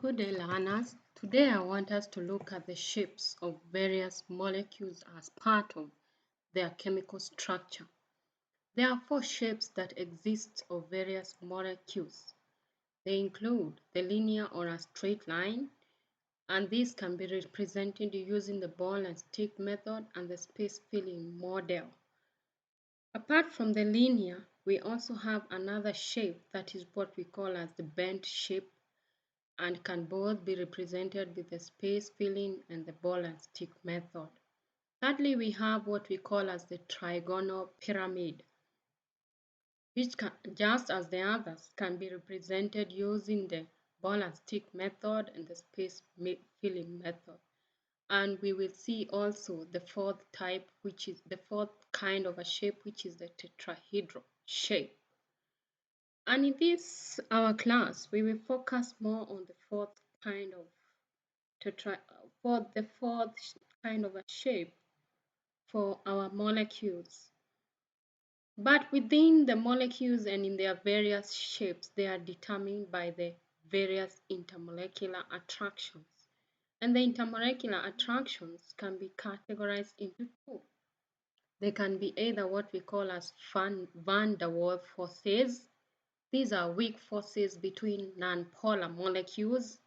Good day, learners. Today I want us to look at the shapes of various molecules as part of their chemical structure. There are four shapes that exist of various molecules. They include the linear or a straight line, and these can be represented using the ball and stick method and the space filling model. Apart from the linear, we also have another shape that is what we call as the bent shape, and can both be represented with the space filling and the ball and stick method. Thirdly, we have what we call as the trigonal pyramid, which can, just as the others, can be represented using the ball and stick method and the space filling method. And we will see also the fourth type, which is the fourth kind of a shape, which is the tetrahedral shape. And in this our class, we will focus more on the fourth kind of the fourth kind of a shape for our molecules. But within the molecules and in their various shapes, they are determined by the various intermolecular attractions. And the intermolecular attractions can be categorized into two. They can be either what we call as van der Waals forces. These are weak forces between nonpolar molecules,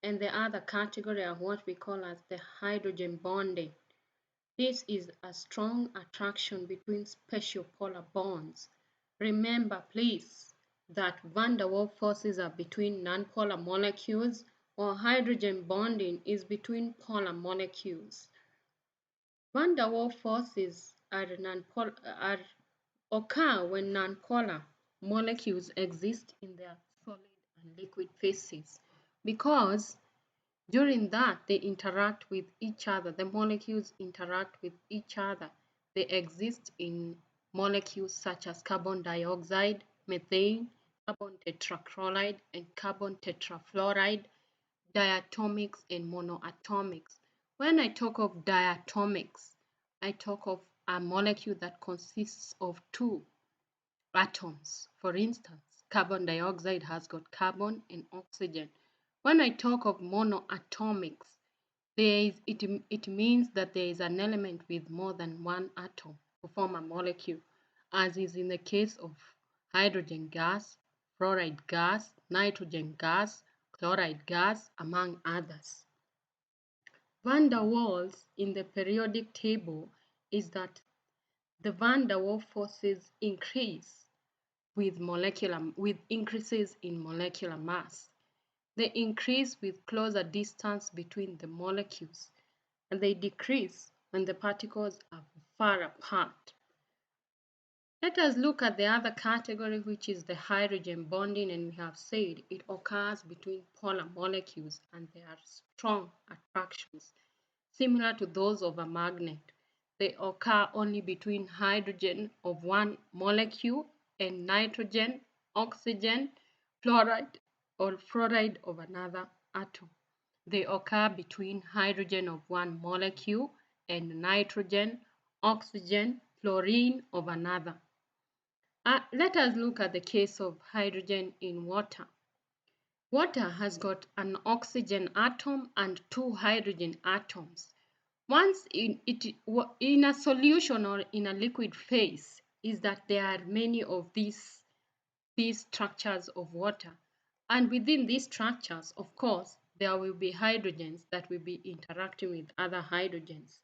and the other category are what we call as the hydrogen bonding. This is a strong attraction between special polar bonds. Remember, please, that van der Waals forces are between nonpolar molecules, while hydrogen bonding is between polar molecules. Van der Waals forces occur when nonpolar molecules exist in their solid and liquid phases, because during that they interact with each other. The molecules interact with each other. They exist in molecules such as carbon dioxide, methane, carbon tetrachloride, and carbon tetrafluoride, diatomics and monoatomics. When I talk of diatomics, I talk of a molecule that consists of two atoms. For instance, carbon dioxide has got carbon and oxygen. When I talk of monoatomics, it means that there is an element with more than one atom to form a molecule, as is in the case of hydrogen gas, fluoride gas, nitrogen gas, chloride gas, among others. Van der Waals in the periodic table is that the van der Waals forces increase with increases in molecular mass. They increase with closer distance between the molecules, and they decrease when the particles are far apart. Let us look at the other category, which is the hydrogen bonding, and we have said it occurs between polar molecules and there are strong attractions, similar to those of a magnet. They occur only between hydrogen of one molecule and nitrogen, oxygen, fluoride, or fluoride of another atom. They occur between hydrogen of one molecule and nitrogen, oxygen, fluorine of another. Let us look at the case of hydrogen in water. Water has got an oxygen atom and two hydrogen atoms. Once in a solution or in a liquid phase, is that there are many of these structures of water. And within these structures, of course, there will be hydrogens that will be interacting with other hydrogens.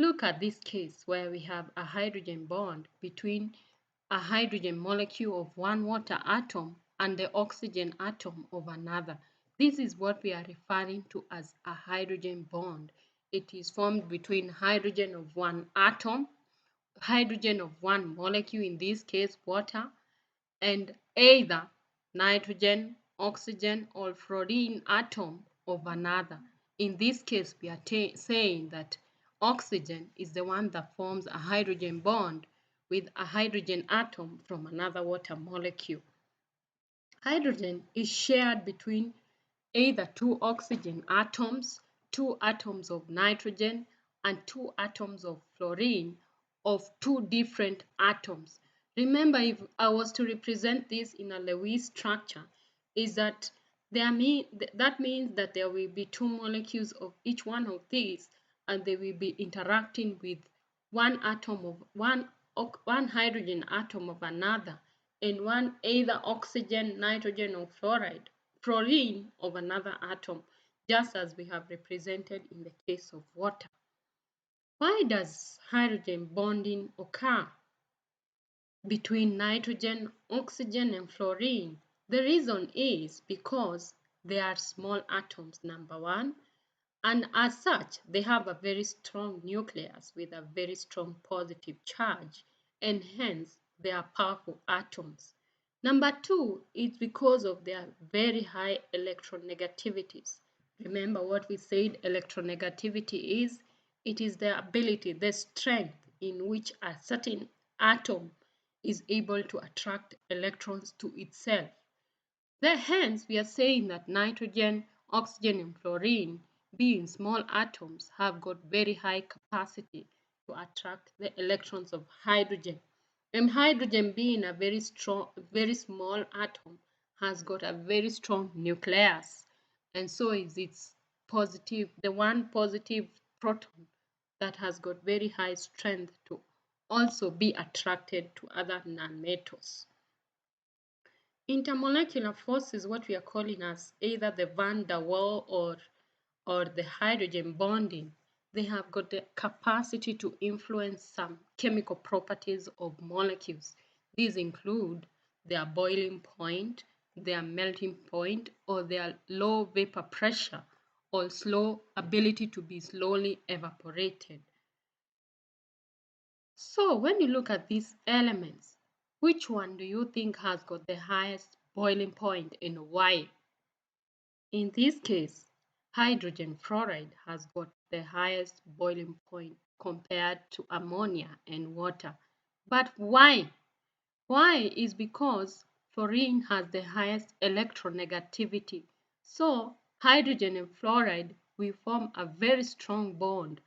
Look at this case where we have a hydrogen bond between a hydrogen molecule of one water atom and the oxygen atom of another. This is what we are referring to as a hydrogen bond. It is formed between hydrogen of one atom, hydrogen of one molecule, in this case water, and either nitrogen, oxygen, or fluorine atom of another. In this case, we are saying that oxygen is the one that forms a hydrogen bond with a hydrogen atom from another water molecule. Hydrogen is shared between either two oxygen atoms, two atoms of nitrogen, and two atoms of fluorine of two different atoms. Remember, if I was to represent this in a Lewis structure, is that That means that there will be two molecules of each one of these, and they will be interacting with one atom of one hydrogen atom of another, and one either oxygen, nitrogen, or fluorine of another atom, just as we have represented in the case of water. Why does hydrogen bonding occur between nitrogen, oxygen, and fluorine? The reason is because they are small atoms, number one, and as such, they have a very strong nucleus with a very strong positive charge, and hence they are powerful atoms. Number two is because of their very high electronegativities. Remember what we said electronegativity is? It is the ability, the strength in which a certain atom is able to attract electrons to itself. Hence, we are saying that nitrogen, oxygen, and fluorine, being small atoms, have got very high capacity to attract the electrons of hydrogen. And hydrogen, being a very small atom, has got a very strong nucleus, and so is its the one positive proton that has got very high strength to also be attracted to other nonmetals. Intermolecular forces, what we are calling as either the van der Waal or the hydrogen bonding, they have got the capacity to influence some chemical properties of molecules. These include their boiling point, their melting point, or their low vapor pressure, or slow ability to be slowly evaporated. So when you look at these elements, which one do you think has got the highest boiling point and why? In this case, hydrogen fluoride has got the highest boiling point compared to ammonia and water. But why? Why is because fluorine has the highest electronegativity. So hydrogen and fluoride will form a very strong bond,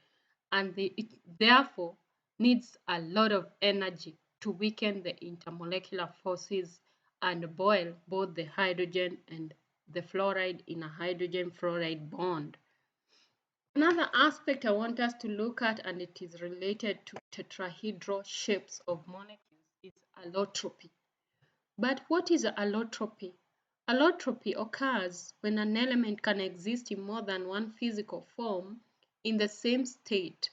and it therefore needs a lot of energy to weaken the intermolecular forces and boil both the hydrogen and the fluoride in a hydrogen fluoride bond. Another aspect I want us to look at, and it is related to tetrahedral shapes of molecules, is allotropy. But what is allotropy? Allotropy occurs when an element can exist in more than one physical form in the same state.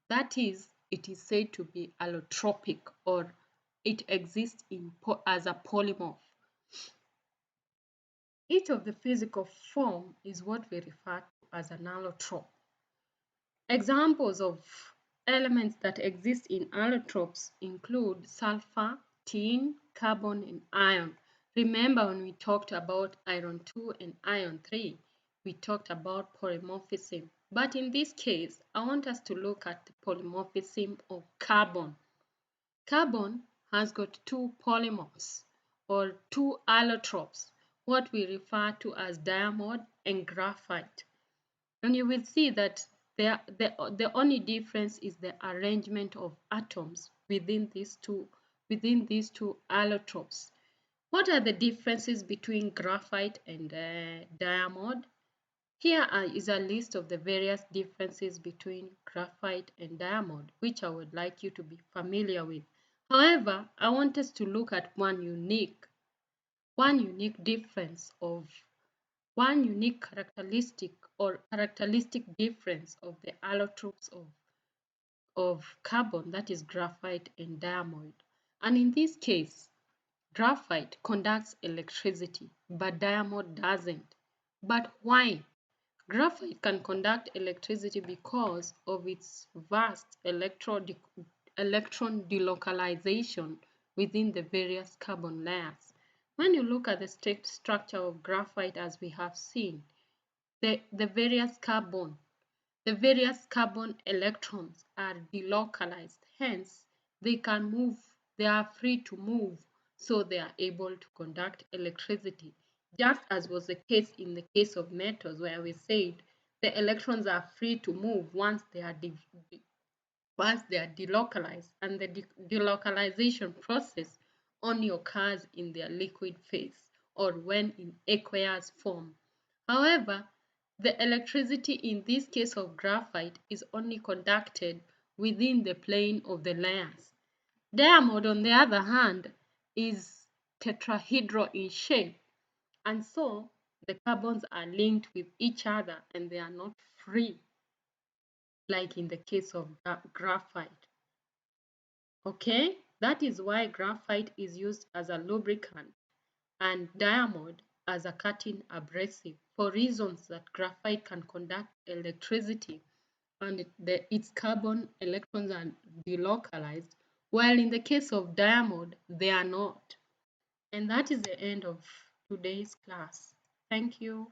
That is, it is said to be allotropic, or it exists as a polymorph. Each of the physical form is what we refer to as an allotrope. Examples of elements that exist in allotropes include sulfur, tin, carbon, and iron. Remember when we talked about iron 2 and iron 3, we talked about polymorphism. But in this case, I want us to look at the polymorphism of carbon. Carbon has got two polymorphs, or two allotropes, what we refer to as diamond and graphite. And you will see that the only difference is the arrangement of atoms within these two allotropes. What are the differences between graphite and diamond? Here is a list of the various differences between graphite and diamond, which I would like you to be familiar with. However, I want us to look at one unique difference of one unique characteristic or characteristic difference of the allotropes of carbon, that is graphite and diamond. And in this case, graphite conducts electricity, but diamond doesn't. But why? Graphite can conduct electricity because of its vast electron delocalization within the various carbon layers. When you look at the structure of graphite as we have seen, the various carbon electrons are delocalized, hence they are free to move, so they are able to conduct electricity, just as was the case in the case of metals, where we said the electrons are free to move once they are delocalized, and the delocalization process only occurs in their liquid phase, or when in aqueous form. However, the electricity in this case of graphite is only conducted within the plane of the layers. Diamond, on the other hand, is tetrahedral in shape, and so the carbons are linked with each other and they are not free, like in the case of graphite. Okay, that is why graphite is used as a lubricant and diamond as a cutting abrasive, for reasons that graphite can conduct electricity and its carbon electrons are delocalized, while in the case of diamond, they are not. And that is the end of today's class. Thank you.